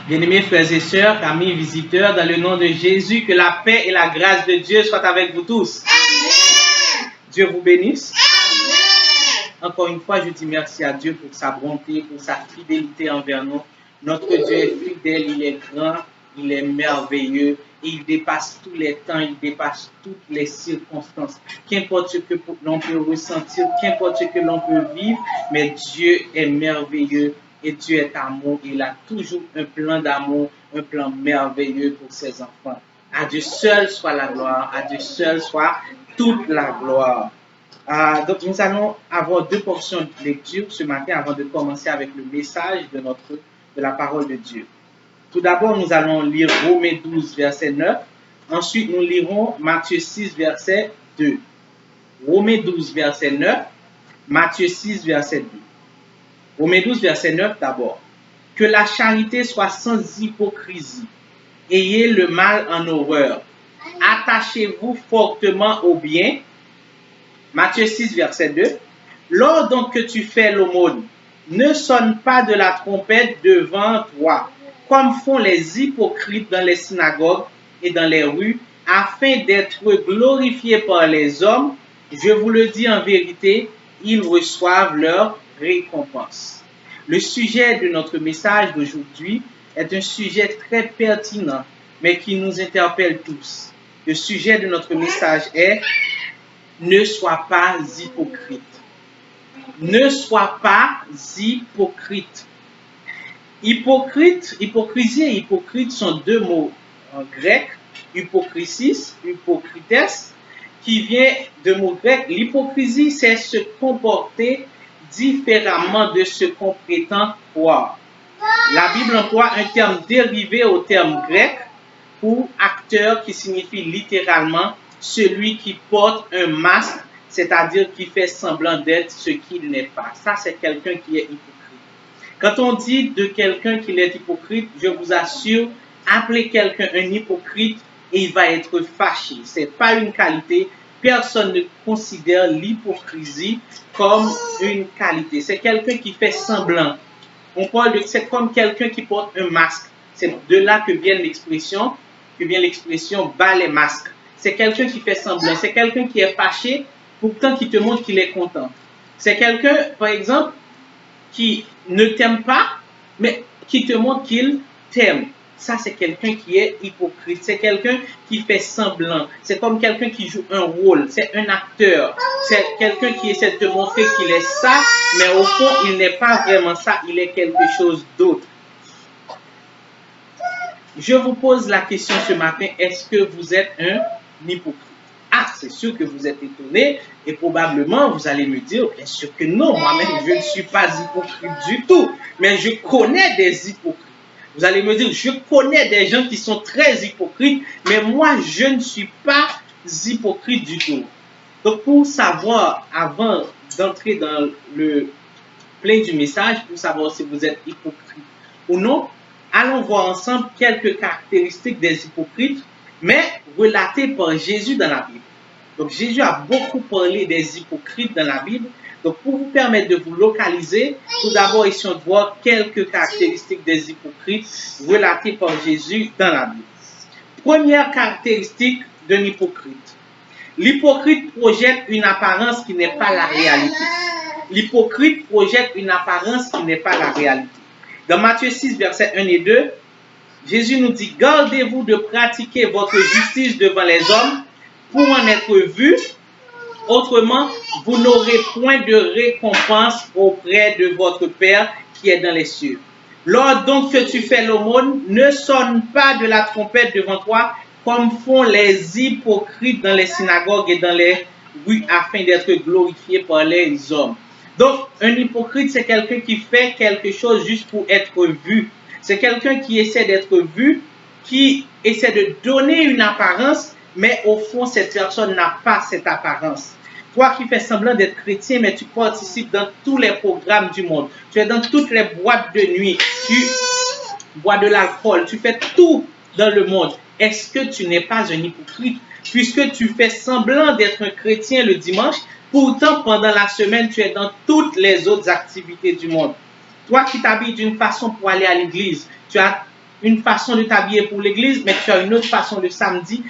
Bien-aimés frères et sœurs, amis visiteurs, dans le nom de Jésus, que la paix et la grâce de Dieu soient avec vous tous. Amen. Dieu vous bénisse. Amen. Encore une fois, je dis merci à Dieu pour sa bonté, pour sa fidélité envers nous. Notre Dieu est fidèle, il est grand, il est merveilleux, et il dépasse tous les temps, il dépasse toutes les circonstances. Qu'importe ce que l'on peut ressentir, qu'importe ce que l'on peut vivre, mais Dieu est merveilleux et Dieu est amour. Il a toujours un plan d'amour, un plan merveilleux pour ses enfants. À Dieu seul soit la gloire, à Dieu seul soit toute la gloire. Donc, nous allons avoir deux portions de lecture ce matin avant de commencer avec le message de la parole de Dieu. Tout d'abord, nous allons lire Romains 12, verset 9. Ensuite, nous lirons Matthieu 6, verset 2. Romains 12, verset 9. Matthieu 6, verset 2. Romains 12, verset 9 d'abord. Que la charité soit sans hypocrisie. Ayez le mal en horreur. Attachez-vous fortement au bien. Matthieu 6, verset 2. Lors donc que tu fais l'aumône, ne sonne pas de la trompette devant toi, comme font les hypocrites dans les synagogues et dans les rues, afin d'être glorifiés par les hommes. Je vous le dis en vérité, ils reçoivent leur récompense. Le sujet de notre message d'aujourd'hui est un sujet très pertinent, mais qui nous interpelle tous. Le sujet de notre message est « Ne sois pas hypocrite ». Ne sois pas hypocrite. Hypocrisie et hypocrite sont deux mots grecs, hypocrisis, hypocrites, qui vient de mots grecs. L'hypocrisie, c'est se comporter différemment de ce qu'on prétend croire. La Bible emploie un terme dérivé au terme grec pour acteur qui signifie littéralement celui qui porte un masque, c'est-à-dire qui fait semblant d'être ce qu'il n'est pas. Ça, c'est quelqu'un qui est hypocrite. Quand on dit de quelqu'un qu'il est hypocrite, je vous assure, appeler quelqu'un un hypocrite et il va être fâché. Ce n'est pas une qualité. Personne ne considère l'hypocrisie comme une qualité. C'est quelqu'un qui fait semblant. C'est comme quelqu'un qui porte un masque. C'est de là que vient l'expression bas les masques. C'est quelqu'un qui fait semblant. C'est quelqu'un qui est fâché, pourtant qui te montre qu'il est content. C'est quelqu'un, par exemple, qui ne t'aime pas, mais qui te montre qu'il t'aime. Ça, c'est quelqu'un qui est hypocrite. C'est quelqu'un qui fait semblant. C'est comme quelqu'un qui joue un rôle. C'est un acteur. C'est quelqu'un qui essaie de te montrer qu'il est ça, mais au fond, il n'est pas vraiment ça. Il est quelque chose d'autre. Je vous pose la question ce matin, est-ce que vous êtes un hypocrite? Ah, c'est sûr que vous êtes étonné et probablement vous allez me dire, bien sûr que non, moi-même je ne suis pas hypocrite du tout, mais je connais des hypocrites. Vous allez me dire, je connais des gens qui sont très hypocrites, mais moi je ne suis pas hypocrite du tout. Donc pour savoir, avant d'entrer dans le plein du message, pour savoir si vous êtes hypocrite ou non, allons voir ensemble quelques caractéristiques des hypocrites, mais relatées par Jésus dans la Bible. Donc Jésus a beaucoup parlé des hypocrites dans la Bible. Donc pour vous permettre de vous localiser, tout d'abord essayons de voir quelques caractéristiques des hypocrites relatées par Jésus dans la Bible. Première caractéristique d'un hypocrite. L'hypocrite projette une apparence qui n'est pas la réalité. L'hypocrite projette une apparence qui n'est pas la réalité. Dans Matthieu 6, versets 1 et 2, Jésus nous dit, gardez-vous de pratiquer votre justice devant les hommes pour en être vus. Autrement, vous n'aurez point de récompense auprès de votre Père qui est dans les cieux. Lors donc que tu fais l'aumône, ne sonne pas de la trompette devant toi, comme font les hypocrites dans les synagogues et dans les rues, afin d'être glorifiés par les hommes. Donc, un hypocrite, c'est quelqu'un qui fait quelque chose juste pour être vu. C'est quelqu'un qui essaie d'être vu, qui essaie de donner une apparence, mais au fond, cette personne n'a pas cette apparence. Toi qui fais semblant d'être chrétien, mais tu participes dans tous les programmes du monde. Tu es dans toutes les boîtes de nuit. Tu bois de l'alcool. Tu fais tout dans le monde. Est-ce que tu n'es pas un hypocrite? Puisque tu fais semblant d'être un chrétien le dimanche, pourtant pendant la semaine, tu es dans toutes les autres activités du monde. Toi qui t'habilles d'une façon pour aller à l'église, tu as une façon de t'habiller pour l'église, mais tu as une autre façon le samedi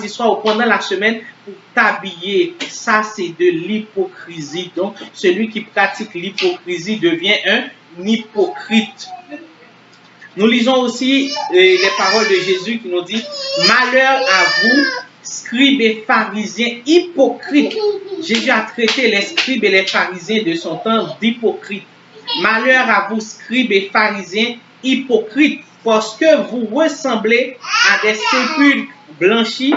soir ou pendant la semaine pour t'habiller. Ça, c'est de l'hypocrisie. Donc, celui qui pratique l'hypocrisie devient un hypocrite. Nous lisons aussi les paroles de Jésus qui nous dit « Malheur à vous, scribes et pharisiens hypocrites ». Jésus a traité les scribes et les pharisiens de son temps d'hypocrites. « Malheur à vous, scribes et pharisiens hypocrites, parce que vous ressemblez à des sépulcres blanchis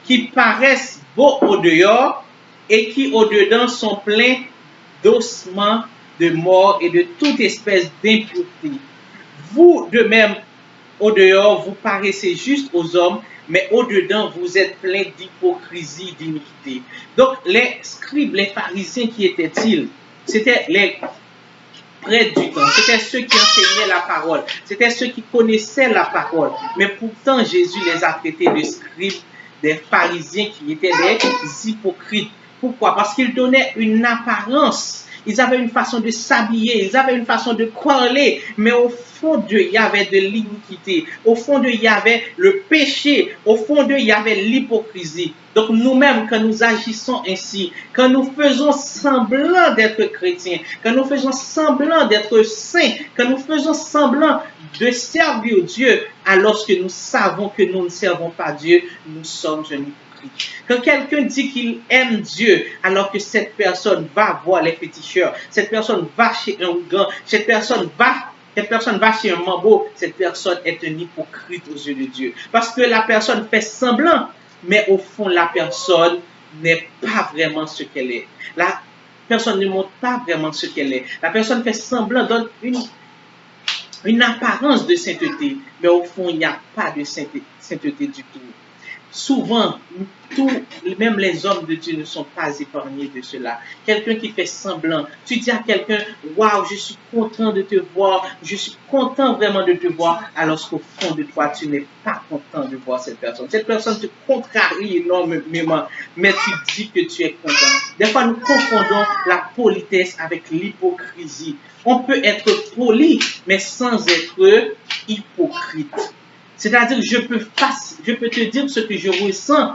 qui paraissent beaux au dehors et qui au dedans sont pleins d'ossements de mort et de toute espèce d'impureté. Vous de même, au dehors, vous paraissez juste aux hommes, mais au dedans, vous êtes plein d'hypocrisie, d'iniquité. » Donc, les scribes, les pharisiens, qui étaient-ils? C'était les prêtres du temps, c'était ceux qui enseignaient la parole, c'était ceux qui connaissaient la parole. Mais pourtant, Jésus les a traités de scribes, des pharisiens qui étaient des hypocrites. Pourquoi? Parce qu'ils donnaient une apparence. Ils avaient une façon de s'habiller, ils avaient une façon de parler, mais au fond d'eux, il y avait de l'iniquité. Au fond d'eux, il y avait le péché. Au fond d'eux, il y avait l'hypocrisie. Donc nous-mêmes, quand nous agissons ainsi, quand nous faisons semblant d'être chrétiens, quand nous faisons semblant d'être saints, quand nous faisons semblant de servir Dieu, alors que nous savons que nous ne servons pas Dieu, nous sommes un hypocrite. Quand quelqu'un dit qu'il aime Dieu, alors que cette personne va voir les féticheurs, cette personne va chez un ougan, cette personne va chez un mambo, cette personne est un hypocrite aux yeux de Dieu. Parce que la personne fait semblant, mais au fond, la personne n'est pas vraiment ce qu'elle est. La personne ne montre pas vraiment ce qu'elle est. La personne fait semblant, donne une apparence de sainteté, mais au fond, il n'y a pas de sainteté du tout. Souvent, même les hommes de Dieu ne sont pas épargnés de cela. Quelqu'un qui fait semblant, tu dis à quelqu'un, waouh, je suis content de te voir, je suis content vraiment de te voir, alors qu'au fond de toi, tu n'es pas content de voir cette personne. Cette personne te contrarie énormément, mais tu dis que tu es content. Des fois, nous confondons la politesse avec l'hypocrisie. On peut être poli, mais sans être hypocrite. C'est-à-dire, je peux te dire ce que je ressens,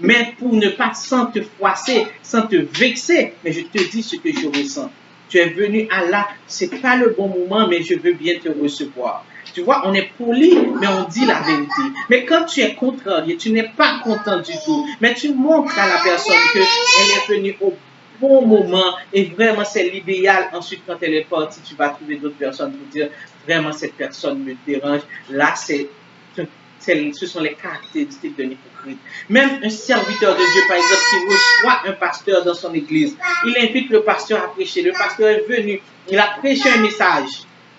mais pour ne pas sans te froisser, sans te vexer, mais je te dis ce que je ressens. Tu es venu à là, c'est pas le bon moment, mais je veux bien te recevoir. Tu vois, on est poli, mais on dit la vérité. Mais quand tu es contrarié, tu n'es pas content du tout, mais tu montres à la personne qu'elle est venue au bon moment et vraiment c'est l'idéal. Ensuite, quand elle est partie, tu vas trouver d'autres personnes pour dire vraiment cette personne me dérange. Là, ce sont les caractéristiques d'un hypocrite. Même un serviteur de Dieu, par exemple, qui reçoit un pasteur dans son église, il invite le pasteur à prêcher. Le pasteur est venu, il a prêché un message,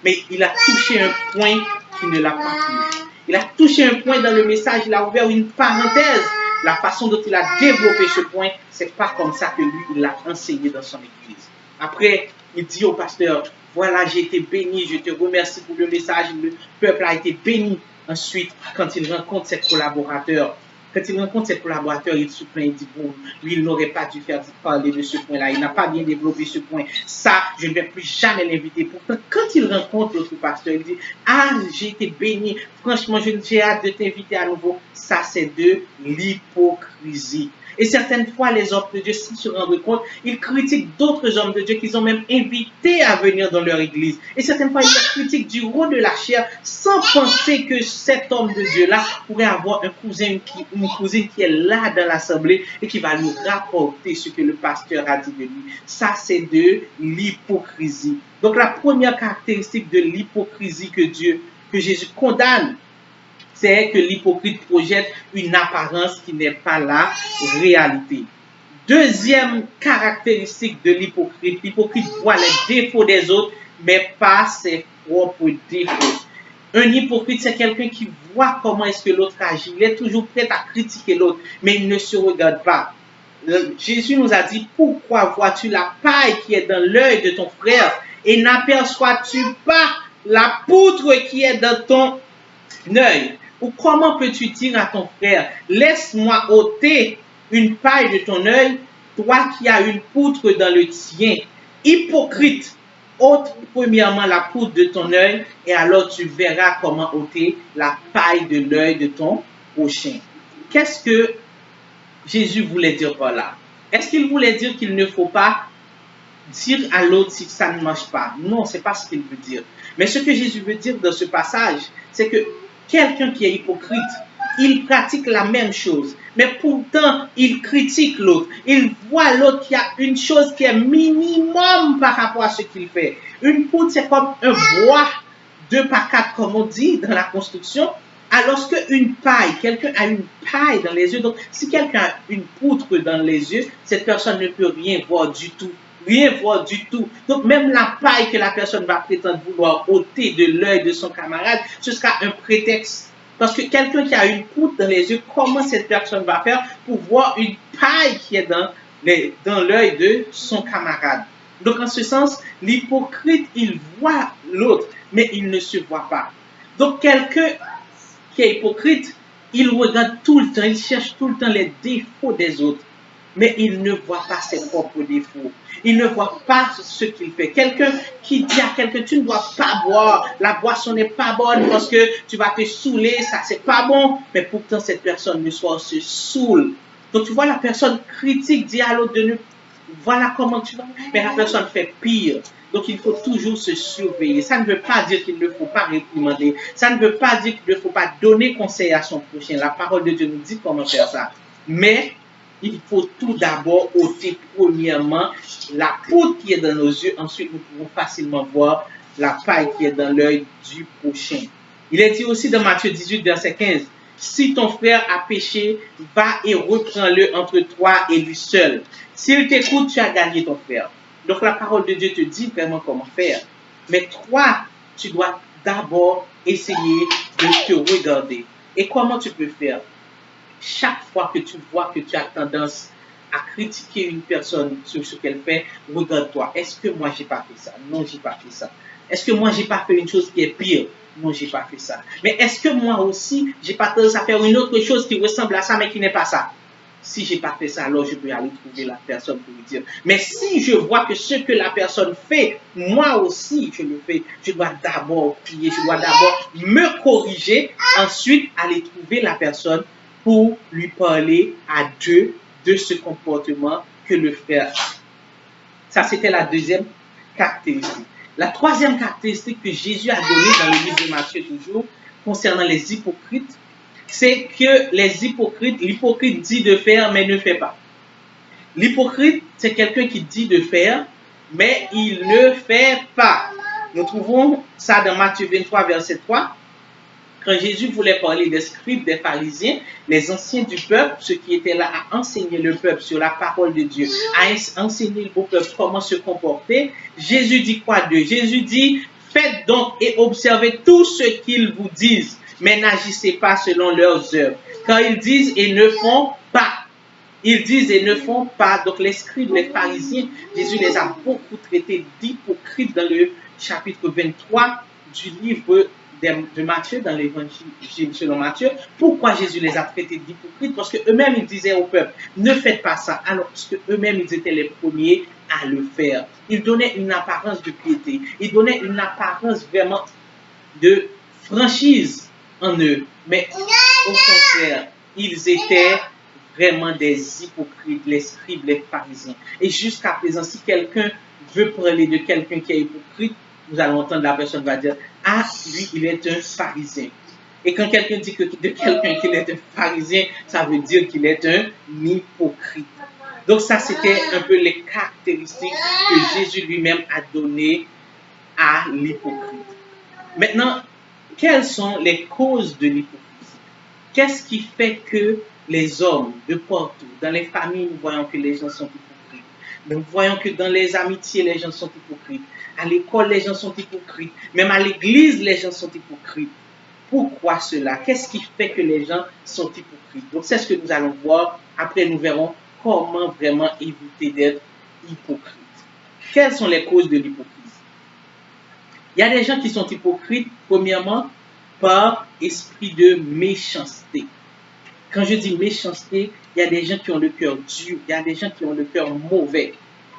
mais il a touché un point qui ne l'a pas plu. Il a touché un point dans le message, il a ouvert une parenthèse. La façon dont il a développé ce point, c'est pas comme ça que lui, il l'a enseigné dans son église. Après, il dit au pasteur, voilà, j'ai été béni, je te remercie pour le message, le peuple a été béni. Ensuite, quand il rencontre ses collaborateurs, il se plaint, il dit, bon, lui, il n'aurait pas dû faire parler de ce point-là, il n'a pas bien développé ce point. Ça, je ne vais plus jamais l'inviter. Pourtant, quand il rencontre l'autre pasteur, il dit, ah, j'ai été béni, franchement, j'ai hâte de t'inviter à nouveau. Ça, c'est de l'hypocrisie. Et certaines fois, les hommes de Dieu, s'ils se rendent compte, ils critiquent d'autres hommes de Dieu qu'ils ont même invités à venir dans leur église. Et certaines fois, ils critiquent du haut de la chair sans penser que cet homme de Dieu-là pourrait avoir un cousin, une cousine qui est là dans l'assemblée et qui va lui rapporter ce que le pasteur a dit de lui. Ça, c'est de l'hypocrisie. Donc, la première caractéristique de l'hypocrisie que Jésus condamne, c'est que l'hypocrite projette une apparence qui n'est pas la réalité. Deuxième caractéristique de l'hypocrite voit les défauts des autres, mais pas ses propres défauts. Un hypocrite, c'est quelqu'un qui voit comment est-ce que l'autre agit. Il est toujours prêt à critiquer l'autre, mais il ne se regarde pas. Jésus nous a dit, pourquoi vois-tu la paille qui est dans l'œil de ton frère et n'aperçois-tu pas la poutre qui est dans ton œil? Ou comment peux-tu dire à ton frère, laisse-moi ôter une paille de ton œil, toi qui as une poutre dans le tien? Hypocrite. ôte premièrement la poudre de ton œil et alors tu verras comment ôter la paille de l'œil de ton prochain. Qu'est-ce que Jésus voulait dire par là? Est-ce qu'il voulait dire qu'il ne faut pas dire à l'autre si ça ne marche pas? Non, c'est pas ce qu'il veut dire. Mais ce que Jésus veut dire dans ce passage, c'est que quelqu'un qui est hypocrite, il pratique la même chose, mais pourtant il critique l'autre. Il voit l'autre qui a une chose qui est minimum par rapport à ce qu'il fait. Une poutre, c'est comme un bois 2 par 4, comme on dit dans la construction. Alors qu'une paille, quelqu'un a une paille dans les yeux. Donc, si quelqu'un a une poutre dans les yeux, cette personne ne peut rien voir du tout. Rien voir du tout. Donc, même la paille que la personne va prétendre vouloir ôter de l'œil de son camarade, ce sera un prétexte. Parce que quelqu'un qui a une poutre dans les yeux, comment cette personne va faire pour voir une paille qui est dans l'œil de son camarade? Donc, en ce sens, l'hypocrite, il voit l'autre, mais il ne se voit pas. Donc, quelqu'un qui est hypocrite, il regarde tout le temps, il cherche tout le temps les défauts des autres, mais il ne voit pas ses propres défauts. Il ne voit pas ce qu'il fait. Quelqu'un qui dit à quelqu'un, tu ne dois pas boire, la boisson n'est pas bonne parce que tu vas te saouler, ça c'est pas bon, mais pourtant cette personne le soir se saoule. Donc tu vois, la personne critique, dit à l'autre de ne, voilà comment tu vas, mais la personne fait pire. Donc il faut toujours se surveiller. Ça ne veut pas dire qu'il ne faut pas réprimander. Ça ne veut pas dire qu'il ne faut pas donner conseil à son prochain. La parole de Dieu nous dit comment faire ça. Mais il faut tout d'abord ôter premièrement la poutre qui est dans nos yeux. Ensuite, nous pouvons facilement voir la paille qui est dans l'œil du prochain. Il est dit aussi dans Matthieu 18, verset 15, « Si ton frère a péché, va et reprends-le entre toi et lui seul. S'il t'écoute, tu as gagné ton frère. » Donc la parole de Dieu te dit vraiment comment faire. Mais toi, tu dois d'abord essayer de te regarder. Et comment tu peux faire? Chaque fois que tu vois que tu as tendance à critiquer une personne sur ce qu'elle fait, regarde-toi. Est-ce que moi, j'ai pas fait ça? Non, j'ai pas fait ça. Est-ce que moi, j'ai pas fait une chose qui est pire? Non, j'ai pas fait ça. Mais est-ce que moi aussi, j'ai pas tendance à faire une autre chose qui ressemble à ça, mais qui n'est pas ça? Si j'ai pas fait ça, alors je peux aller trouver la personne pour lui dire. Mais si je vois que ce que la personne fait, moi aussi je le fais, je dois d'abord prier, je dois d'abord me corriger, ensuite aller trouver la personne pour lui parler à deux de ce comportement que le frère a. Ça, c'était la deuxième caractéristique. La troisième caractéristique que Jésus a donnée dans le livre de Matthieu toujours, concernant les hypocrites, c'est que les hypocrites, l'hypocrite dit de faire mais ne fait pas. L'hypocrite, c'est quelqu'un qui dit de faire mais il ne fait pas. Nous trouvons ça dans Matthieu 23, verset 3. Quand Jésus voulait parler des scribes, des pharisiens, les anciens du peuple, ceux qui étaient là à enseigner le peuple sur la parole de Dieu, à enseigner au peuple comment se comporter, Jésus dit quoi d'eux? Jésus dit, faites donc et observez tout ce qu'ils vous disent, mais n'agissez pas selon leurs œuvres. Quand ils disent et ne font pas, ils disent et ne font pas. Donc les scribes, les pharisiens, Jésus les a beaucoup traités d'hypocrites dans le chapitre 23 du livre de Matthieu, dans l'évangile selon Matthieu. Pourquoi Jésus les a traités d'hypocrites? Parce qu'eux-mêmes, ils disaient au peuple, ne faites pas ça, alors qu'eux-mêmes, ils étaient les premiers à le faire. Ils donnaient une apparence de piété, ils donnaient une apparence vraiment de franchise en eux, mais au contraire, ils étaient vraiment des hypocrites, les scribes, les pharisiens. Et jusqu'à présent, si quelqu'un veut parler de quelqu'un qui est hypocrite, vous allez entendre la personne va dire, ah, lui, il est un pharisien. Et quand quelqu'un dit de quelqu'un qu'il est un pharisien, ça veut dire qu'il est un hypocrite. Donc ça, c'était un peu les caractéristiques que Jésus lui-même a données à l'hypocrite. Maintenant, quelles sont les causes de l'hypocrisie? Qu'est-ce qui fait que les hommes de partout, dans les familles, nous voyons que les gens sont hypocrites. Nous voyons que dans les amitiés, les gens sont hypocrites. À l'école, les gens sont hypocrites. Même à l'église, les gens sont hypocrites. Pourquoi cela? Qu'est-ce qui fait que les gens sont hypocrites? Donc, c'est ce que nous allons voir. Après, nous verrons comment vraiment éviter d'être hypocrite. Quelles sont les causes de l'hypocrisie? Il y a des gens qui sont hypocrites, premièrement, par esprit de méchanceté. Quand je dis méchanceté, il y a des gens qui ont le cœur dur, il y a des gens qui ont le cœur mauvais.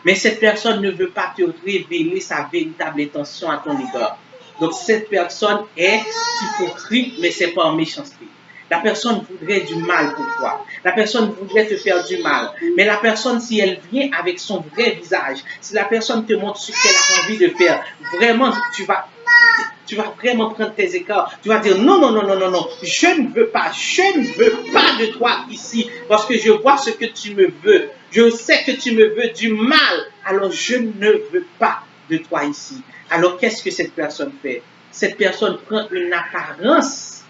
Mais cette personne ne veut pas te révéler sa véritable intention à ton égard. Donc cette personne est hypocrite, mais c'est pas en méchanceté. La personne voudrait du mal pour toi. La personne voudrait te faire du mal. Mais la personne, si elle vient avec son vrai visage, si la personne te montre ce qu'elle a envie de faire, vraiment, tu vas vraiment prendre tes écarts. Tu vas dire non, non, non, non, non, non, je ne veux pas de toi ici parce que je vois ce que tu me veux. Je sais que tu me veux du mal. Alors je ne veux pas de toi ici. Alors qu'est-ce que cette personne fait? Cette personne prend une apparence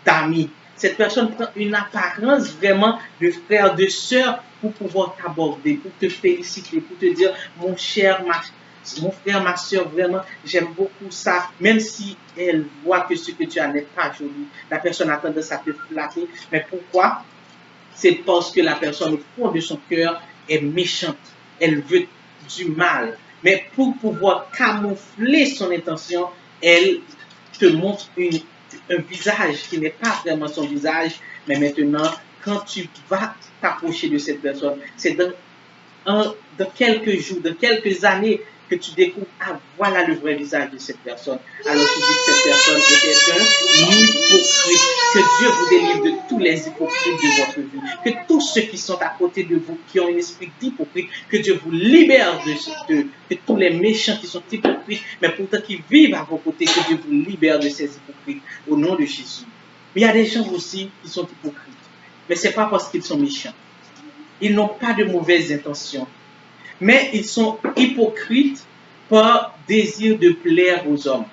d'ami. Cette personne prend une apparence vraiment de frère, de sœur pour pouvoir t'aborder, pour te féliciter, pour te dire mon cher, mon frère, ma soeur, vraiment, j'aime beaucoup ça. Même si elle voit que ce que tu as n'est pas joli, la personne a tendance à te flatter. Mais pourquoi? C'est parce que la personne, au fond de son cœur, est méchante. Elle veut du mal. Mais pour pouvoir camoufler son intention, elle te montre un visage qui n'est pas vraiment son visage. Mais maintenant, quand tu vas t'approcher de cette personne, c'est dans quelques jours, dans quelques années, que tu découvres, ah, voilà le vrai visage de cette personne. Alors tu dis que cette personne est un hypocrite. Que Dieu vous délivre de tous les hypocrites de votre vie. Que tous ceux qui sont à côté de vous, qui ont un esprit d'hypocrite, que Dieu vous libère que tous les méchants qui sont hypocrites, mais pourtant qui vivent à vos côtés, que Dieu vous libère de ces hypocrites au nom de Jésus. Mais il y a des gens aussi qui sont hypocrites. Mais ce n'est pas parce qu'ils sont méchants. Ils n'ont pas de mauvaises intentions. Mais ils sont hypocrites par désir de plaire aux hommes.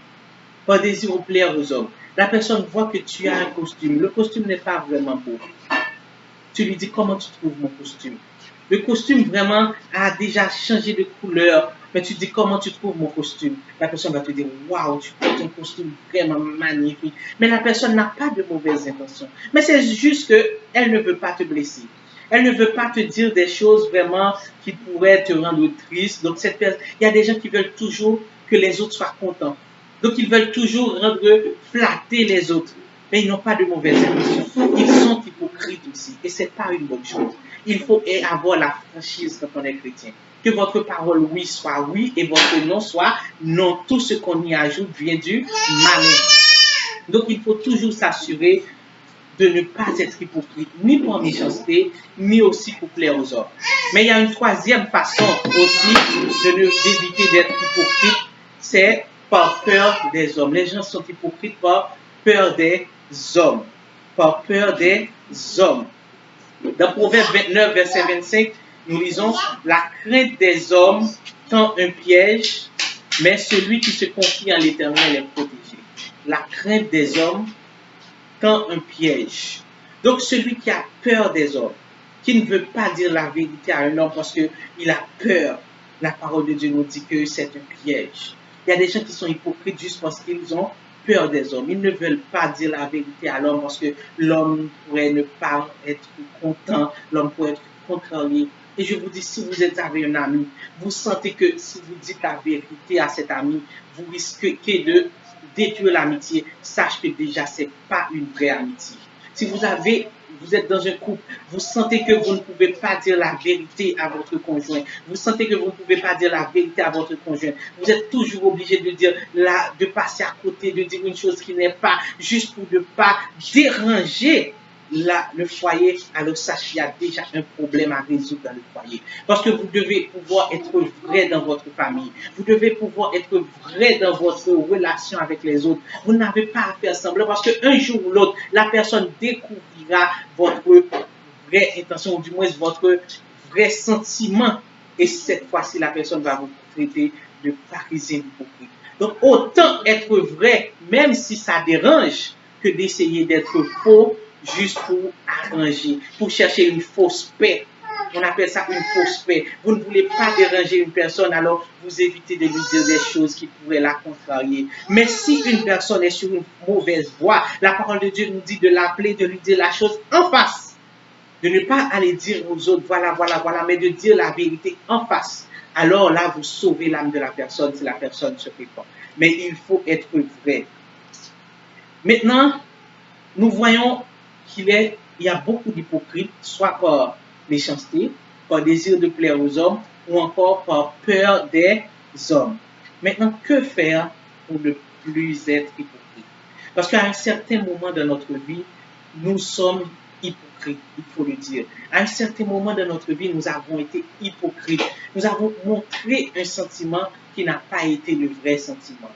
Par désir de plaire aux hommes. La personne voit que tu as un costume. Le costume n'est pas vraiment beau. Tu lui dis comment tu trouves mon costume. Le costume vraiment a déjà changé de couleur. Mais tu dis comment tu trouves mon costume. La personne va te dire waouh, tu portes un costume vraiment magnifique. Mais la personne n'a pas de mauvaises intentions. Mais c'est juste qu'elle ne veut pas te blesser. Elle ne veut pas te dire des choses vraiment qui pourraient te rendre triste. Donc, il y a des gens qui veulent toujours que les autres soient contents. Donc, ils veulent toujours flatter les autres. Mais ils n'ont pas de mauvaises intentions. Ils sont hypocrites aussi. Et ce n'est pas une bonne chose. Il faut avoir la franchise quand on est chrétien. Que votre parole oui soit oui et votre non soit non. Tout ce qu'on y ajoute vient du malin. Donc, il faut toujours s'assurer de ne pas être hypocrite, ni pour méchanceté, ni aussi pour plaire aux hommes. Mais il y a une troisième façon aussi d'éviter d'être hypocrite, c'est par peur des hommes. Les gens sont hypocrites par peur des hommes. Par peur des hommes. Dans Proverbe 29, verset 25, nous lisons « La crainte des hommes tend un piège, mais celui qui se confie en l'Éternel est protégé. » La crainte des hommes tend un piège. Donc celui qui a peur des hommes, qui ne veut pas dire la vérité à un homme parce qu'il a peur, la parole de Dieu nous dit que c'est un piège. Il y a des gens qui sont hypocrites juste parce qu'ils ont peur des hommes. Ils ne veulent pas dire la vérité à l'homme parce que l'homme pourrait ne pas être content, l'homme pourrait être contrarié. Et je vous dis, si vous êtes avec un ami, vous sentez que si vous dites la vérité à cet ami, vous risquez de détruire l'amitié. Sache que déjà, ce n'est pas une vraie amitié. Si vous êtes dans un couple, vous sentez que vous ne pouvez pas dire la vérité à votre conjoint. Vous sentez que vous ne pouvez pas dire la vérité à votre conjoint. Vous êtes toujours obligé de passer à côté, de dire une chose qui n'est pas, juste pour ne pas déranger le foyer. Alors sachez qu'il y a déjà un problème à résoudre dans le foyer. Parce que vous devez pouvoir être vrai dans votre famille. Vous devez pouvoir être vrai dans votre relation avec les autres. Vous n'avez pas à faire semblant parce qu'un jour ou l'autre, la personne découvrira votre vraie intention ou du moins votre vrai sentiment. Et cette fois-ci, la personne va vous traiter de pharisien hypocrite. Donc autant être vrai, même si ça dérange, que d'essayer d'être faux juste pour arranger, pour chercher une fausse paix. On appelle ça une fausse paix. Vous ne voulez pas déranger une personne, alors vous évitez de lui dire des choses qui pourraient la contrarier. Mais si une personne est sur une mauvaise voie, la parole de Dieu nous dit de l'appeler, de lui dire la chose en face. De ne pas aller dire aux autres, voilà, voilà, voilà, mais de dire la vérité en face. Alors là, vous sauvez l'âme de la personne si la personne se répand. Mais il faut être vrai. Maintenant, nous voyons qu'il y a beaucoup d'hypocrites, soit par méchanceté, par désir de plaire aux hommes, ou encore par peur des hommes. Maintenant, que faire pour ne plus être hypocrite? Parce qu'à un certain moment de notre vie, nous sommes hypocrites, il faut le dire. À un certain moment de notre vie, nous avons été hypocrites. Nous avons montré un sentiment qui n'a pas été le vrai sentiment.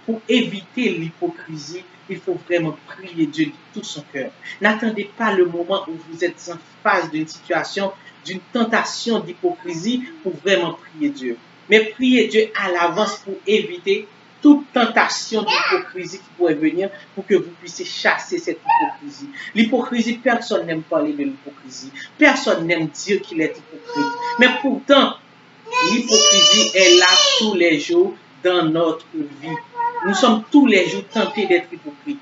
Pour éviter l'hypocrisie, il faut vraiment prier Dieu de tout son cœur. N'attendez pas le moment où vous êtes en face d'une situation, d'une tentation d'hypocrisie pour vraiment prier Dieu. Mais priez Dieu à l'avance pour éviter toute tentation d'hypocrisie qui pourrait venir pour que vous puissiez chasser cette hypocrisie. L'hypocrisie, personne n'aime parler de l'hypocrisie. Personne n'aime dire qu'il est hypocrite. Mais pourtant, l'hypocrisie est là tous les jours dans notre vie. Nous sommes tous les jours tentés d'être hypocrites.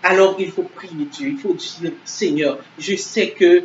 Alors il faut prier Dieu, il faut dire, Seigneur, je sais que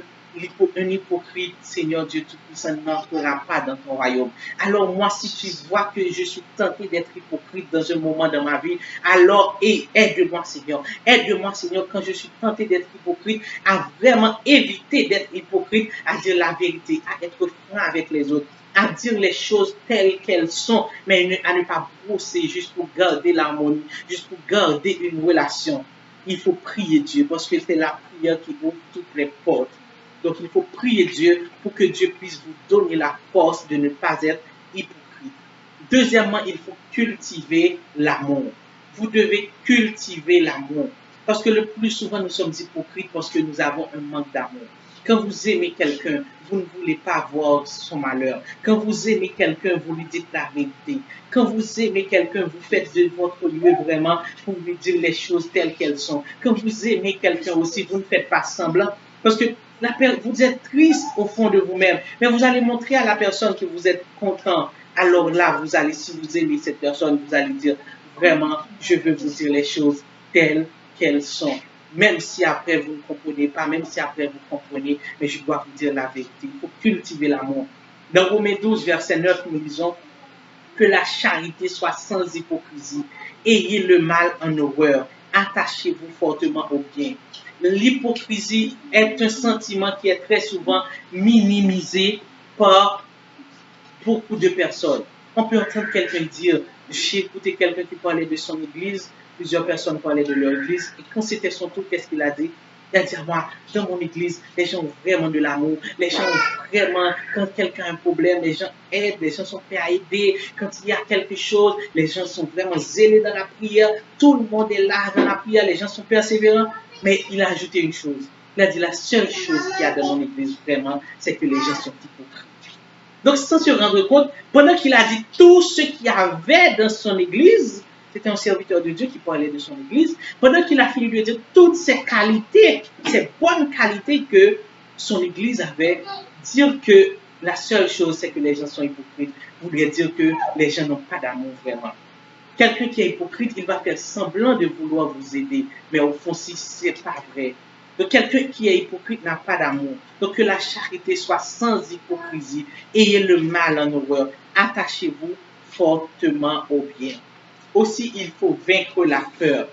un hypocrite, Seigneur Dieu Tout-Puissant, n'entrera pas dans ton royaume. Alors moi, si tu vois que je suis tenté d'être hypocrite dans un moment de ma vie, alors aide-moi, Seigneur. Aide-moi, Seigneur, quand je suis tenté d'être hypocrite, à vraiment éviter d'être hypocrite, à dire la vérité, à être franc avec les autres, à dire les choses telles qu'elles sont, mais à ne pas brosser juste pour garder l'harmonie, juste pour garder une relation. Il faut prier Dieu parce que c'est la prière qui ouvre toutes les portes. Donc il faut prier Dieu pour que Dieu puisse vous donner la force de ne pas être hypocrite. Deuxièmement, il faut cultiver l'amour. Vous devez cultiver l'amour. Parce que le plus souvent, nous sommes hypocrites parce que nous avons un manque d'amour. Quand vous aimez quelqu'un, vous ne voulez pas voir son malheur. Quand vous aimez quelqu'un, vous lui dites la vérité. Quand vous aimez quelqu'un, vous faites de votre mieux vraiment pour lui dire les choses telles qu'elles sont. Quand vous aimez quelqu'un aussi, vous ne faites pas semblant. Parce que vous êtes triste au fond de vous-même, mais vous allez montrer à la personne que vous êtes content. Alors là, vous allez, si vous aimez cette personne, vous allez dire vraiment, je veux vous dire les choses telles qu'elles sont. Même si après vous ne comprenez pas, même si après vous comprenez, mais je dois vous dire la vérité. Il faut cultiver l'amour. Dans Romains 12, verset 9, nous lisons que la charité soit sans hypocrisie. Ayez le mal en horreur. Attachez-vous fortement au bien. L'hypocrisie est un sentiment qui est très souvent minimisé par beaucoup de personnes. On peut entendre quelqu'un dire, j'ai écouté quelqu'un qui parlait de son église, plusieurs personnes parlaient de leur église, et quand c'était son tour, qu'est-ce qu'il a dit? Il a dit, moi, dans mon église, les gens ont vraiment de l'amour, les gens ont vraiment, quand quelqu'un a un problème, les gens aident, les gens sont prêts à aider, quand il y a quelque chose, les gens sont vraiment zélés dans la prière, tout le monde est là dans la prière, les gens sont persévérants, mais il a ajouté une chose, il a dit, la seule chose qu'il y a dans mon église, vraiment, c'est que les gens sont hypocrites. Donc, sans se rendre compte, pendant qu'il a dit tout ce qu'il y avait dans son église, c'était un serviteur de Dieu qui parlait de son église, pendant qu'il a fini de dire toutes ces qualités, ces bonnes qualités que son église avait, dire que la seule chose, c'est que les gens sont hypocrites, voudrait dire que les gens n'ont pas d'amour vraiment. Quelqu'un qui est hypocrite, il va faire semblant de vouloir vous aider, mais au fond, si ce n'est pas vrai. Donc, quelqu'un qui est hypocrite n'a pas d'amour. Donc, que la charité soit sans hypocrisie. Ayez le mal en horreur. Attachez-vous fortement au bien. Aussi, il faut vaincre la peur.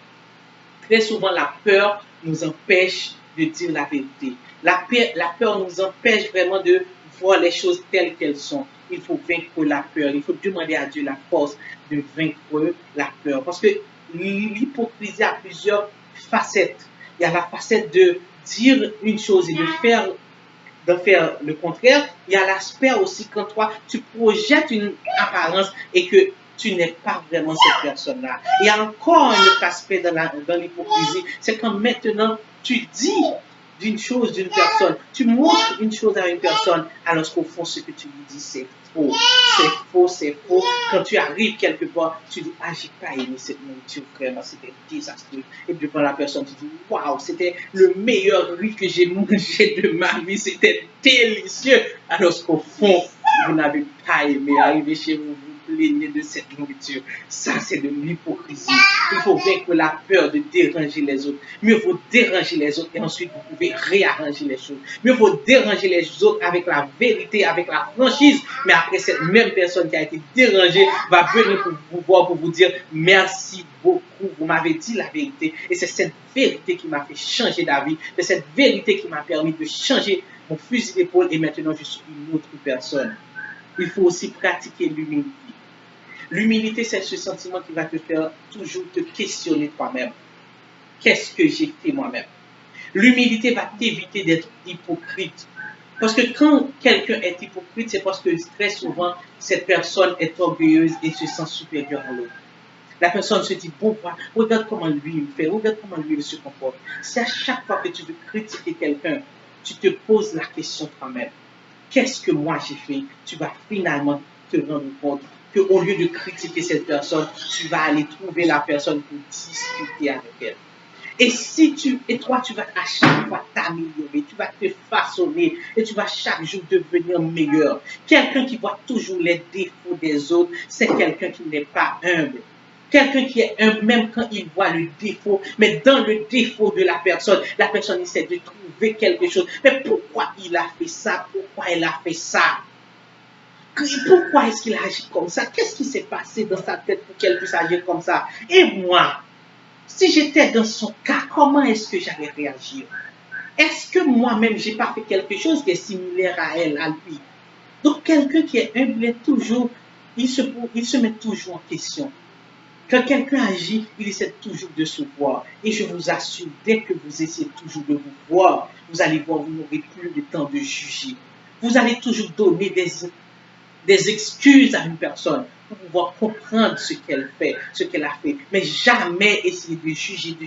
Très souvent, la peur nous empêche de dire la vérité. La peur nous empêche vraiment de voir les choses telles qu'elles sont. Il faut vaincre la peur. Il faut demander à Dieu la force de vaincre la peur. Parce que l'hypocrisie a plusieurs facettes. Il y a la facette de dire une chose et de faire le contraire. Il y a l'aspect aussi quand toi, tu projettes une apparence et que tu n'es pas vraiment cette personne-là. Il y a encore un autre aspect dans l'hypocrisie, c'est quand maintenant tu dis d'une chose d'une personne, tu montres une chose à une personne, alors qu'au fond, ce que tu lui dis, c'est faux. C'est faux, c'est faux. Quand tu arrives quelque part, tu dis, ah, j'ai pas aimé cette nourriture, vraiment, c'était désastreux. Et devant la personne, tu dis, waouh, c'était le meilleur riz que j'ai mangé de ma vie, c'était délicieux. Alors qu'au fond, vous n'avez pas aimé. Arriver chez vous, vous plaignez de cette nourriture. Ça, c'est de l'hypocrisie. Il faut vaincre la peur de déranger les autres. Mieux vaut déranger les autres et ensuite vous pouvez réarranger les choses. Mieux vaut déranger les autres avec la vérité, avec la franchise. Mais après, cette même personne qui a été dérangée va venir pour vous voir, pour vous dire merci beaucoup. Vous m'avez dit la vérité. Et c'est cette vérité qui m'a fait changer d'avis. C'est cette vérité qui m'a permis de changer mon fusil d'épaule et maintenant je suis une autre personne. il faut aussi pratiquer l'humilité. L'humilité, c'est ce sentiment qui va te faire toujours te questionner toi-même. Qu'est-ce que j'ai fait moi-même? L'humilité va t'éviter d'être hypocrite. Parce que quand quelqu'un est hypocrite, c'est parce que très souvent, cette personne est orgueilleuse et se sent supérieure à l'autre. La personne se dit, bon, regarde comment lui il fait, regarde comment lui il se comporte. C'est à chaque fois que tu veux critiquer quelqu'un, tu te poses la question toi-même. Qu'est-ce que moi j'ai fait? Tu vas finalement te rendre compte qu'au lieu de critiquer cette personne, tu vas aller trouver la personne pour discuter avec elle. Et toi, tu vas à chaque fois t'améliorer, tu vas te façonner et tu vas chaque jour devenir meilleur. Quelqu'un qui voit toujours les défauts des autres, c'est quelqu'un qui n'est pas humble. Quelqu'un qui est humble, même quand il voit le défaut, mais dans le défaut de la personne essaie de trouver quelque chose. Mais pourquoi il a fait ça? Pourquoi elle a fait ça? Pourquoi est-ce qu'il agit comme ça? Qu'est-ce qui s'est passé dans sa tête pour qu'elle puisse agir comme ça? Et moi, si j'étais dans son cas, comment est-ce que j'allais réagir? Est-ce que moi-même, j'ai pas fait quelque chose qui est similaire à elle, à lui? Donc, quelqu'un qui est humble, il se met toujours en question. Quand quelqu'un agit, il essaie toujours de se voir. Et je vous assure, dès que vous essayez toujours de vous voir, vous allez voir, vous n'aurez plus le temps de juger. Vous allez toujours donner des excuses à une personne pour pouvoir comprendre ce qu'elle fait, ce qu'elle a fait. Mais jamais essayer de juger,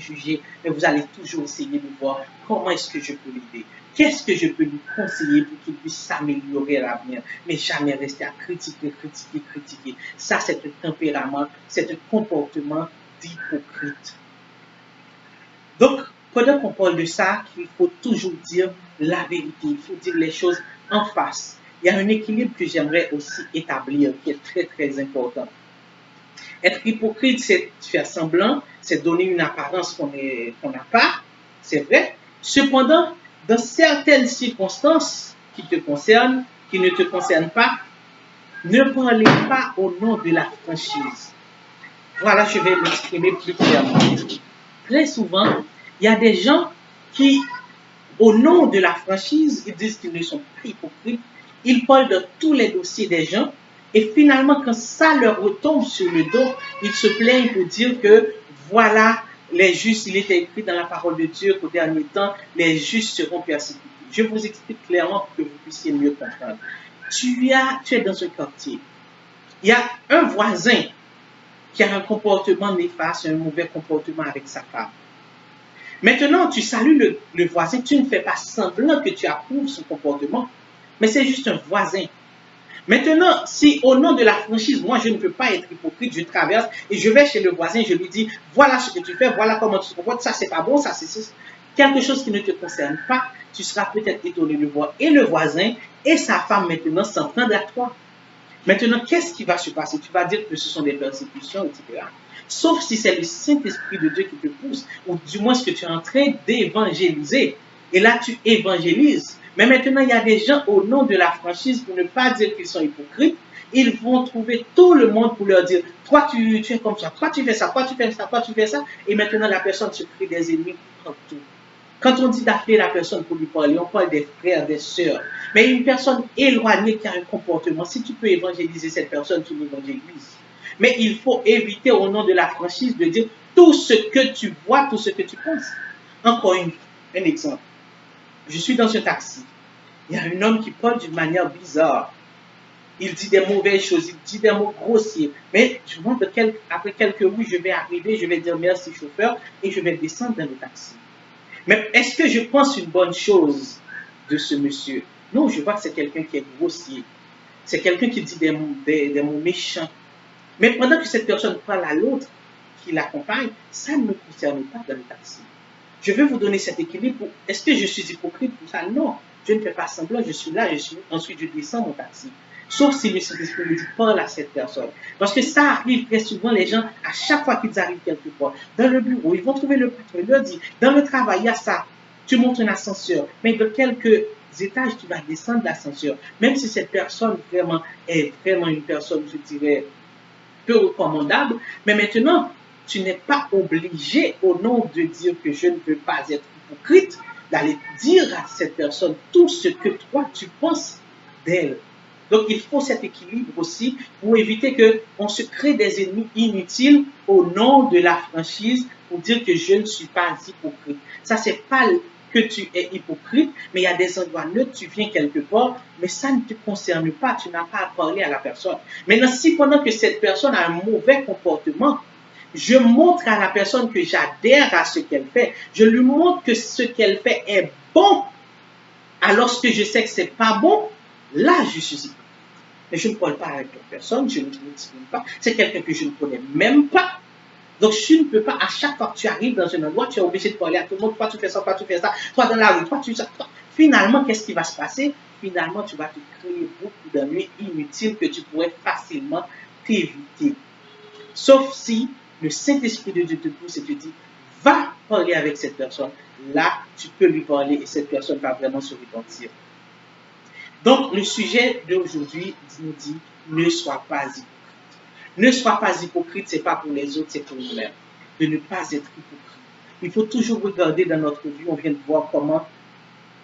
mais vous allez toujours essayer de voir comment est-ce que je peux l'aider. Qu'est-ce que je peux lui conseiller pour qu'il puisse s'améliorer à l'avenir, mais jamais rester à critiquer. Ça, c'est un tempérament, c'est un comportement d'hypocrite. Donc, pendant qu'on parle de ça, il faut toujours dire la vérité, il faut dire les choses en face. Il y a un équilibre que j'aimerais aussi établir, qui est très, très important. Être hypocrite, c'est faire semblant, c'est donner une apparence qu'on n'a pas, c'est vrai. Cependant, dans certaines circonstances qui te concernent, qui ne te concernent pas, ne parlez pas au nom de la franchise. Voilà, je vais m'exprimer plus clairement. Très souvent, il y a des gens qui, au nom de la franchise, ils disent qu'ils ne sont pas hypocrites. Ils parlent de tous les dossiers des gens. Et finalement, quand ça leur retombe sur le dos, ils se plaignent pour dire que voilà, les justes, il était écrit dans la parole de Dieu qu'au dernier temps, les justes seront persécutés. Je vous explique clairement pour que vous puissiez mieux comprendre. Tu es dans un quartier. Il y a un voisin qui a un comportement néfaste, un mauvais comportement avec sa femme. Maintenant, tu salues le voisin, tu ne fais pas semblant que tu approuves son comportement, mais c'est juste un voisin. Maintenant, si au nom de la franchise, moi je ne peux pas être hypocrite, je traverse et je vais chez le voisin, je lui dis, voilà ce que tu fais, voilà comment tu te comportes, ça c'est pas bon, ça c'est quelque chose qui ne te concerne pas, tu seras peut-être étonné de voir et le voisin et sa femme maintenant s'en prendre à toi. Maintenant, qu'est-ce qui va se passer? Tu vas dire que ce sont des persécutions, etc. Sauf si c'est le Saint-Esprit de Dieu qui te pousse, ou du moins ce que tu es en train d'évangéliser. Et là, tu évangélises. Mais maintenant, il y a des gens, au nom de la franchise, pour ne pas dire qu'ils sont hypocrites, ils vont trouver tout le monde pour leur dire, toi, tu es comme ça, toi, tu fais ça, toi, tu fais ça, toi, tu fais ça. Et maintenant, la personne se crée des ennemis partout. Quand on dit d'appeler la personne pour lui parler, on parle des frères, des sœurs. Mais une personne éloignée qui a un comportement, si tu peux évangéliser cette personne, tu l'évangélises. Mais il faut éviter au nom de la franchise de dire tout ce que tu vois, tout ce que tu penses. Encore un exemple. Je suis dans un taxi. Il y a un homme qui parle d'une manière bizarre. Il dit des mauvaises choses, il dit des mots grossiers. Mais je vois après quelques roues, je vais arriver, je vais dire merci chauffeur et je vais descendre dans le taxi. Mais est-ce que je pense une bonne chose de ce monsieur? Non, je vois que c'est quelqu'un qui est grossier. C'est quelqu'un qui dit des mots méchants. Mais pendant que cette personne parle à l'autre qui l'accompagne, ça ne me concerne pas dans le taxi. Je vais vous donner cet équilibre. Est-ce que je suis hypocrite pour ça? Non, je ne fais pas semblant, je suis là, ensuite je descends mon taxi. Sauf si le Saint-Esprit me dit parle à cette personne. Parce que ça arrive très souvent, les gens, à chaque fois qu'ils arrivent quelque part, dans le bureau, ils vont trouver le patron, il leur dit, dans le travail, il y a ça, tu montes un ascenseur, mais de quelques étages, tu vas descendre l'ascenseur. Même si cette personne vraiment est vraiment une personne, je dirais, peu recommandable, mais maintenant, tu n'es pas obligé, au nom de dire que je ne veux pas être hypocrite, d'aller dire à cette personne tout ce que toi, tu penses d'elle. Donc, il faut cet équilibre aussi pour éviter qu'on se crée des ennemis inutiles au nom de la franchise pour dire que je ne suis pas hypocrite. Ça, c'est pas que tu es hypocrite, mais il y a des endroits neutres, tu viens quelque part, mais ça ne te concerne pas, tu n'as pas à parler à la personne. Maintenant, si pendant que cette personne a un mauvais comportement, je montre à la personne que j'adhère à ce qu'elle fait, je lui montre que ce qu'elle fait est bon, alors que je sais que c'est pas bon, là, je suis hypocrite. Mais je ne parle pas avec la personne, je ne discrimine pas, c'est quelqu'un que je ne connais même pas. Donc, tu ne peux pas, à chaque fois que tu arrives dans un endroit, tu es obligé de parler à tout le monde, toi tu fais ça, toi tu fais ça, toi dans la rue, toi tu fais ça. Finalement, qu'est-ce qui va se passer? Finalement, tu vas te créer beaucoup d'ennuis inutiles que tu pourrais facilement t'éviter. Sauf si le Saint-Esprit de Dieu te pousse et te dit, va parler avec cette personne. Là, tu peux lui parler et cette personne va vraiment se repentir. Donc, le sujet d'aujourd'hui nous dit, ne sois pas hypocrite. Ne sois pas hypocrite, ce n'est pas pour les autres, c'est pour nous-mêmes. De ne pas être hypocrite. Il faut toujours regarder dans notre vie, on vient de voir comment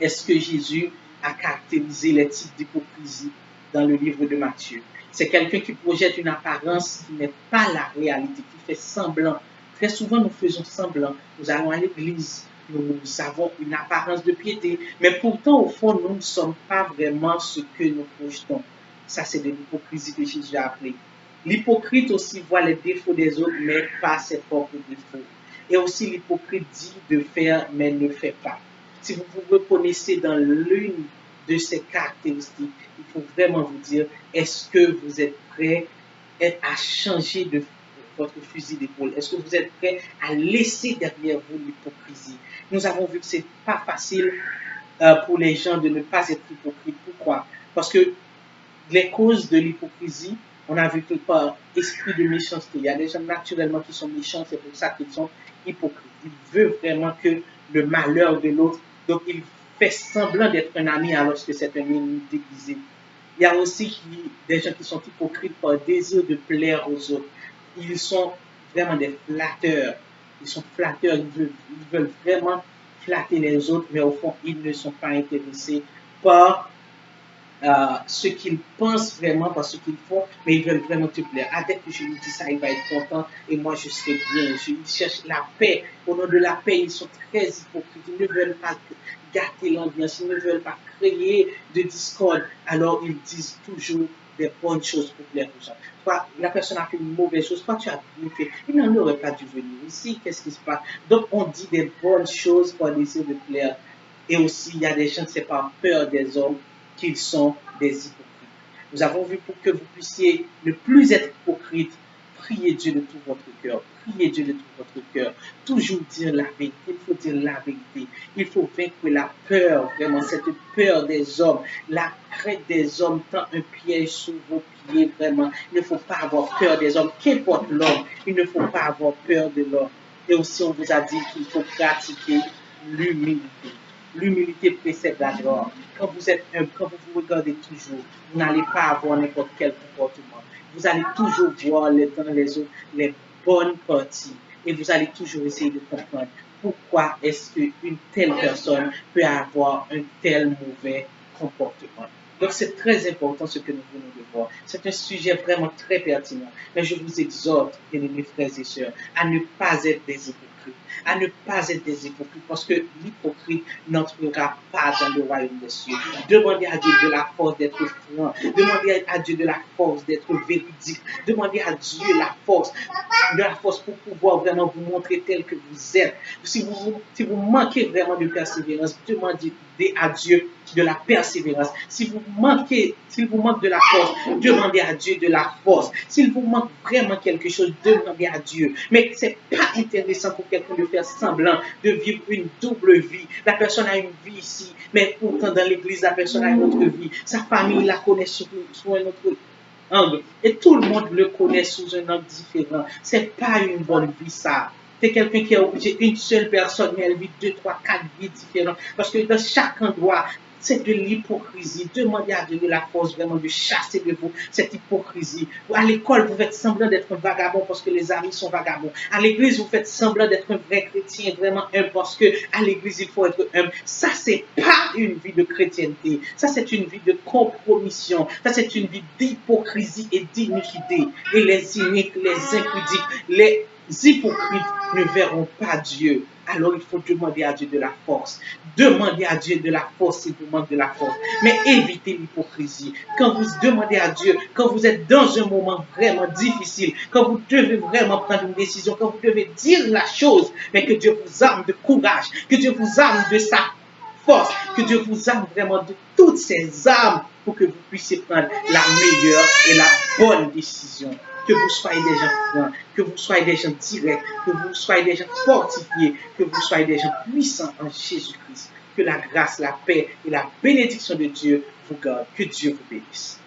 est-ce que Jésus a caractérisé les types d'hypocrisie dans le livre de Matthieu. C'est quelqu'un qui projette une apparence qui n'est pas la réalité, qui fait semblant. Très souvent, nous faisons semblant. Nous allons à l'église, nous avons une apparence de piété, mais pourtant, au fond, nous ne sommes pas vraiment ce que nous projetons. Ça, c'est de l'hypocrisie que Jésus a appelé. L'hypocrite aussi voit les défauts des autres, mais pas ses propres défauts. Et aussi, l'hypocrite dit de faire, mais ne fait pas. Si vous vous reconnaissez dans l'une de ces caractéristiques, il faut vraiment vous dire, est-ce que vous êtes prêt à changer de votre fusil d'épaule? Est-ce que vous êtes prêt à laisser derrière vous l'hypocrisie? Nous avons vu que ce n'est pas facile pour les gens de ne pas être hypocrites. Pourquoi? Parce que les causes de l'hypocrisie, on a vu que par esprit de méchanceté, il y a des gens naturellement qui sont méchants, c'est pour ça qu'ils sont hypocrites. Ils veulent vraiment que le malheur de l'autre, donc il fait semblant d'être un ami alors que c'est un ennemi déguisé. Il y a aussi des gens qui sont hypocrites par désir de plaire aux autres. Ils sont vraiment des flatteurs. Ils sont flatteurs, ils veulent vraiment flatter les autres, mais au fond, ils ne sont pas intéressés par ce qu'ils pensent vraiment, par ce qu'ils font, mais ils veulent vraiment te plaire. Dès que je lui dis ça, il va être content et moi je serai bien. Ils cherchent la paix. Au nom de la paix, ils sont très hypocrites. Ils ne veulent pas gâter l'ambiance, ils ne veulent pas créer de discorde. Alors ils disent toujours des bonnes choses pour plaire aux gens. Toi, la personne a fait une mauvaise chose, toi tu as bien fait. Il n'en aurait pas dû venir ici. Qu'est-ce qui se passe? Donc on dit des bonnes choses pour désir de plaire. Et aussi, il y a des gens, c'est par peur des hommes qu'ils sont des hypocrites. Nous avons vu pour que vous puissiez ne plus être hypocrite, priez Dieu de tout votre cœur, priez Dieu de tout votre cœur, toujours dire la vérité, il faut dire la vérité, il faut vaincre la peur, vraiment cette peur des hommes, la crainte des hommes tend un piège sous vos pieds, vraiment, il ne faut pas avoir peur des hommes, qu'importe l'homme, il ne faut pas avoir peur de l'homme. Et aussi on vous a dit qu'il faut pratiquer l'humilité. L'humilité précède la gloire. Quand vous êtes humble, quand vous vous regardez toujours, vous n'allez pas avoir n'importe quel comportement. Vous allez toujours voir les uns les autres les bonnes parties. Et vous allez toujours essayer de comprendre pourquoi est-ce qu'une telle personne peut avoir un tel mauvais comportement. Donc c'est très important ce que nous venons de voir. C'est un sujet vraiment très pertinent. Mais je vous exhorte, bien-aimés frères et sœurs, à ne pas être des hypocrites. À ne pas être des hypocrites, parce que l'hypocrite n'entrera pas dans le royaume des cieux. Demandez à Dieu de la force d'être franc. Demandez à Dieu de la force d'être véridique. Demandez à Dieu la force pour pouvoir vraiment vous montrer tel que vous êtes. Si vous manquez vraiment de persévérance, demandez à Dieu de la persévérance. S'il vous manque de la force, demandez à Dieu de la force. S'il vous manque vraiment quelque chose, demandez à Dieu. Mais c'est pas intéressant pour quelqu'un de faire semblant de vivre une double vie. La personne a une vie ici, mais pourtant dans l'église, la personne a une autre vie. Sa famille la connaît sous un autre angle. Et tout le monde le connaît sous un angle différent. C'est pas une bonne vie, ça. C'est quelqu'un qui est obligé, une seule personne, mais elle vit 2, 3, 4 vies différentes. Parce que dans chaque endroit, c'est de l'hypocrisie. Demandez à Dieu de la force vraiment de chasser de vous cette hypocrisie. À l'école, vous faites semblant d'être un vagabond parce que les amis sont vagabonds. À l'église, vous faites semblant d'être un vrai chrétien, vraiment humble parce que à l'église, il faut être humble. Ça, c'est pas une vie de chrétienté. Ça, c'est une vie de compromission. Ça, c'est une vie d'hypocrisie et d'iniquité. Et les iniques, les impudiques, les hypocrites ne verront pas Dieu. Alors il faut demander à Dieu de la force. Demandez à Dieu de la force si vous manquez de la force. Mais évitez l'hypocrisie. Quand vous demandez à Dieu, quand vous êtes dans un moment vraiment difficile, quand vous devez vraiment prendre une décision, quand vous devez dire la chose, mais que Dieu vous arme de courage, que Dieu vous arme de sa force, que Dieu vous arme vraiment de toutes ses armes pour que vous puissiez prendre la meilleure et la bonne décision. Que vous soyez des gens francs, que vous soyez des gens directs, que vous soyez des gens fortifiés, que vous soyez des gens puissants en Jésus-Christ. Que la grâce, la paix et la bénédiction de Dieu vous gardent. Que Dieu vous bénisse.